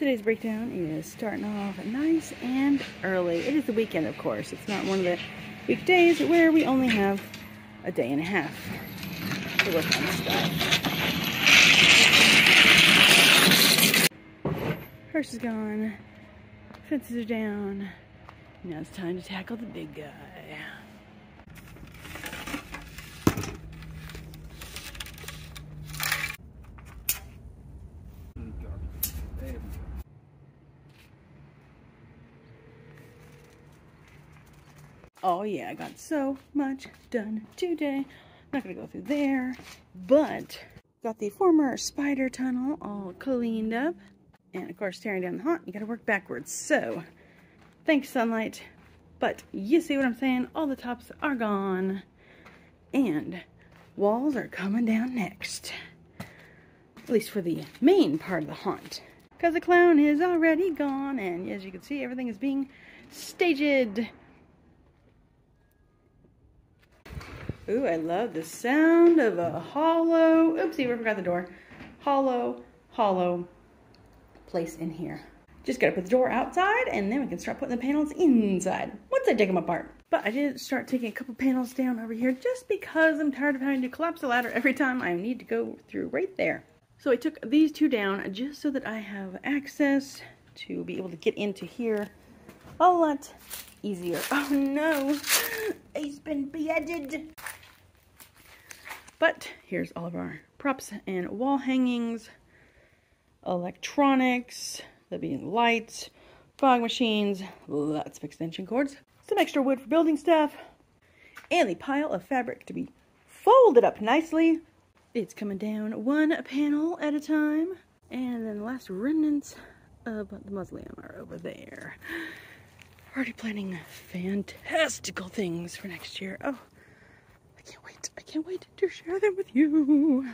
Today's breakdown is starting off nice and early. It is the weekend, of course. It's not one of the weekdays where we only have a day and a half to work on stuff. Hearse is gone. Fences are down. Now it's time to tackle the big guy. Oh yeah, I got so much done today. Not gonna go through there, but got the former spider tunnel all cleaned up. And of course, tearing down the haunt, you gotta work backwards. So, thanks sunlight, but you see what I'm saying? All the tops are gone. And walls are coming down next. At least for the main part of the haunt. Because the clown is already gone, and as you can see, everything is being staged. Ooh, I love the sound of a hollow, oopsie, we forgot the door. Hollow place in here. Just gotta put the door outside and then we can start putting the panels inside once I take them apart. But I did start taking a couple panels down over here just because I'm tired of having to collapse the ladder every time I need to go through right there. So I took these two down just so that I have access to be able to get into here a lot easier. Oh no, he's been beheaded. But here's all of our props and wall hangings, electronics, there being lights, fog machines, lots of extension cords, some extra wood for building stuff, and the pile of fabric to be folded up nicely. It's coming down one panel at a time, and then the last remnants of the mausoleum are over there. Already planning fantastical things for next year. Oh, I can't wait to share them with you.